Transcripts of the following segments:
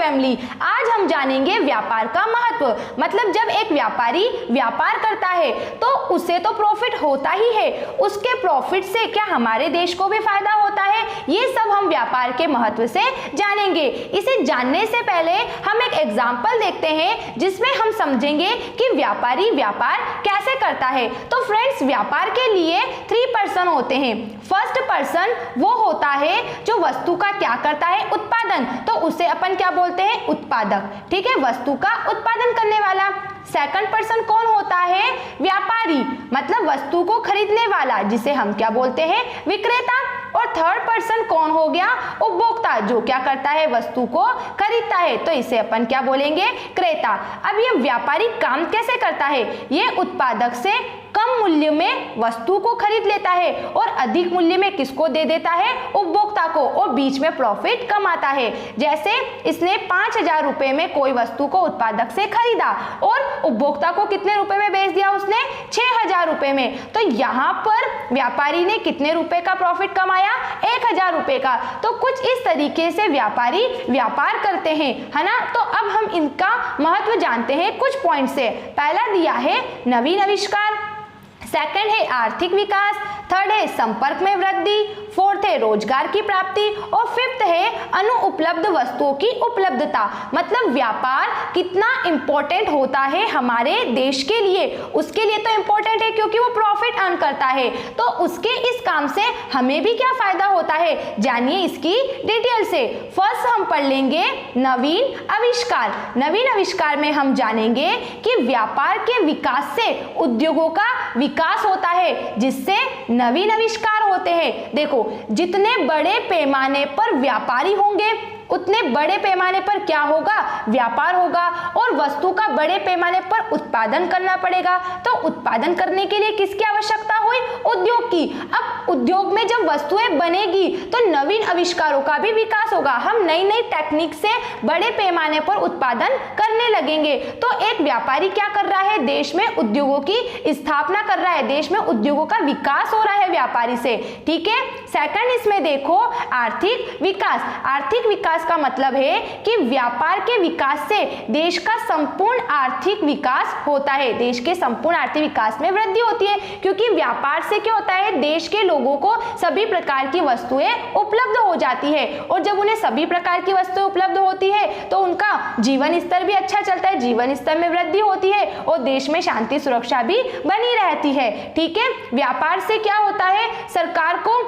Family, आज हम जानेंगे व्यापार का महत्व। मतलब जब एक व्यापारी व्यापार करता है तो उसे तो प्रॉफिट होता ही है, उसके प्रॉफिट से क्या हमारे देश को भी फायदा होता है, ये सब हम व्यापार के महत्व से जानेंगे। इसे जानने से पहले हम एक एग्जाम्पल देखते हैं जिसमें हम समझेंगे कि व्यापारी व्यापार कैसे करता है। तो फ्रेंड्स, व्यापार के लिए 3 पर्सन होते हैं। फर्स्ट पर्सन वो होता है जो वस्तु का क्या करता है, उत्पादन, तो उसे अपन क्या बोलते हैं, उत्पादक। ठीक है, वस्तु का उत्पादन करने वाला। सेकंड पर्सन कौन होता है, व्यापारी, मतलब वस्तु को खरीदने वाला, जिसे हम क्या बोलते हैं, विक्रेता। और थर्ड पर्सन कौन हो गया, उपभोक्ता, जो क्या करता है, वस्तु को खरीदता है, तो इसे अपन क्या बोलेंगे, क्रेता। अब ये व्यापारी काम कैसे करता है, ये उत्पादक से कम मूल्य में वस्तु को खरीद लेता है और अधिक मूल्य में किसको दे देता है, उपभोक्ता को, और बीच में प्रॉफिट कमाता है। जैसे इसने 5,000 रुपए में कोई वस्तु को उत्पादक से खरीदा और उपभोक्ता को कितने रुपए में बेच दिया उसने, 6,000 रुपए में। तो यहाँ पर व्यापारी ने कितने रुपए का प्रॉफिट कमाया, 1,000 रुपए का। तो कुछ इस तरीके से व्यापारी व्यापार करते हैं, है ना। तो अब हम इनका महत्व जानते हैं कुछ पॉइंट से। पहला दिया है नवीन आविष्कार, सेकंड है आर्थिक विकास, थर्ड है संपर्क में वृद्धि, फोर्थ है रोजगार की प्राप्ति और फिफ्थ है अनुपलब्ध वस्तुओं की उपलब्धता। मतलब व्यापार कितना इंपॉर्टेंट होता है हमारे देश के लिए, उसके लिए तो इंपॉर्टेंट है क्योंकि वो प्रॉफिट अर्न करता है। तो उसके इस काम से हमें भी क्या फायदा होता है, जानिए इसकी डिटेल से। फर्स्ट हम पढ़ लेंगे नवीन आविष्कार। नवीन आविष्कार में हम जानेंगे कि व्यापार के विकास से उद्योगों का विकास होता है, जिससे नवीन आविष्कार होते हैं। देखो, जितने बड़े पैमाने पर व्यापारी होंगे उतने बड़े पैमाने पर क्या होगा, व्यापार होगा, और वस्तु का बड़े पैमाने पर उत्पादन करना पड़ेगा। तो उत्पादन करने के लिए किसकी आवश्यकता हुई, उद्योग की। अब उद्योग में जब वस्तुएं बनेगी तो नवीन आविष्कारों का भी विकास होगा, हम नई नई टेक्निक से बड़े पैमाने पर उत्पादन करने लगेंगे। तो एक व्यापारी क्या कर रहा है, देश में उद्योगों की स्थापना कर रहा है, देश में उद्योगों का विकास हो रहा है व्यापारी से। ठीक है, सेकंड इसमें देखो आर्थिक विकास। आर्थिक विकास का मतलब है कि व्यापार के विकास से देश का संपूर्ण आर्थिक विकास होता है, देश के संपूर्ण आर्थिक विकास में वृद्धि होती है। क्योंकि व्यापार से क्या होता है, देश के लोगों को सभी प्रकार की वस्तुएं उपलब्ध हो जाती है, और जब उन्हें सभी प्रकार की वस्तुएं उपलब्ध होती है तो उनका जीवन स्तर भी अच्छा चलता है, जीवन स्तर में वृद्धि होती है और देश में शांति सुरक्षा भी बनी रहती है। ठीक है, व्यापार से क्या होता है, सरकार को,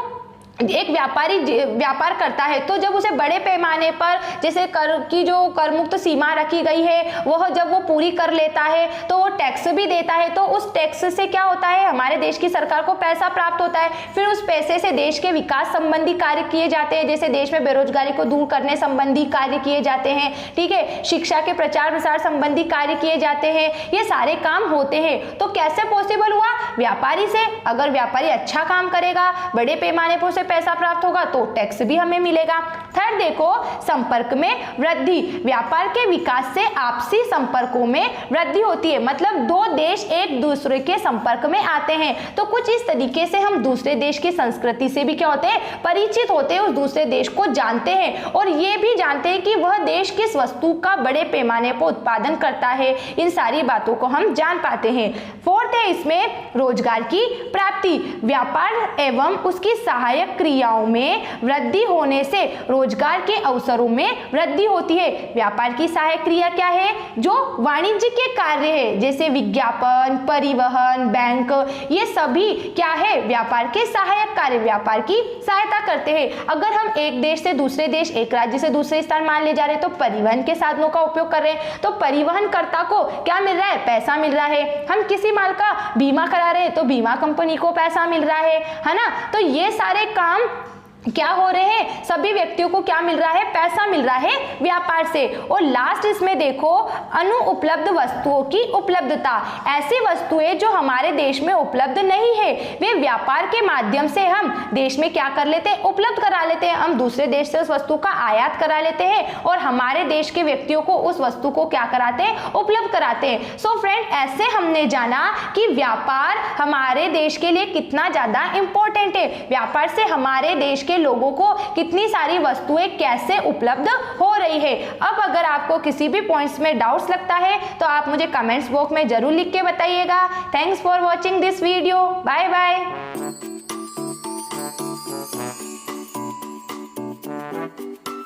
एक व्यापारी व्यापार करता है तो जब उसे बड़े पैमाने पर, जैसे कर की जो कर मुक्त सीमा रखी गई है वह जब वो पूरी कर लेता है तो वो टैक्स भी देता है, तो उस टैक्स से क्या होता है, हमारे देश की सरकार को पैसा प्राप्त होता है। फिर उस पैसे से देश के विकास संबंधी कार्य किए जाते हैं, जैसे देश में बेरोजगारी को दूर करने संबंधी कार्य किए जाते हैं। ठीक है, शिक्षा के प्रचार प्रसार संबंधी कार्य किए जाते हैं, ये सारे काम होते हैं। तो कैसे पॉसिबल हुआ, व्यापारी से। अगर व्यापारी अच्छा काम करेगा, बड़े पैमाने पर उसे पैसा प्राप्त होगा तो टैक्स भी हमें मिलेगा। थर्ड देखो संपर्क में वृद्धि। व्यापार के विकास से आपसी संपर्कों में वृद्धि होती है, मतलब दो देश एक दूसरे के संपर्क में आते हैं। तो कुछ इस तरीके से हम दूसरे देश की संस्कृति से भी क्या होते हैं, परिचित होते हैं, उस दूसरे देश को जानते हैं और ये भी जानते हैं कि वह देश किस वस्तु का बड़े पैमाने पर उत्पादन करता है। इन सारी बातों को हम जान पाते हैं। फोर्थ है इसमें रोजगार की प्राप्ति। व्यापार एवं उसकी सहायक क्रियाओं में वृद्धि होने से रोजगार के अवसरों में वृद्धि होती है। व्यापार की सहायक क्रिया क्या है, जो वाणिज्य के कार्य है, जैसे विज्ञापन, परिवहन, बैंक, ये सभी क्या है, व्यापार के सहायक कार्य, व्यापार की सहायता करते हैं। अगर हम एक देश से दूसरे देश, एक राज्य से दूसरे स्थान मान ले जा रहे हैं तो परिवहन के साधनों का उपयोग कर रहे हैं, तो परिवहनकर्ता को क्या मिल रहा है, पैसा मिल रहा है। हम किसी माल का बीमा करा रहे हैं तो बीमा कंपनी को पैसा मिल रहा है ना। तो ये सारे काम क्या हो रहे हैं, सभी व्यक्तियों को क्या मिल रहा है, पैसा मिल रहा है व्यापार से। और लास्ट इसमें देखो अनुपलब्ध वस्तुओं की उपलब्धता। ऐसी वस्तुएं जो हमारे देश में उपलब्ध नहीं है वे व्यापार के माध्यम से हम देश में क्या कर लेते हैं, उपलब्ध करा लेते हैं। हम दूसरे देश से उस वस्तु का आयात करा लेते हैं और हमारे देश के व्यक्तियों को उस वस्तु को क्या कराते हैं, उपलब्ध कराते हैं। सो फ्रेंड, ऐसे हमने जाना कि व्यापार हमारे देश के लिए कितना ज्यादा इंपॉर्टेंट है। व्यापार से हमारे देश के लोगों को कितनी सारी वस्तुएं कैसे उपलब्ध हो रही है। अब अगर आपको किसी भी पॉइंट्स में डाउट्स लगता है तो आप मुझे कमेंट्स बॉक्स में जरूर लिख के बताइएगा। Thanks for watching this video. Bye bye.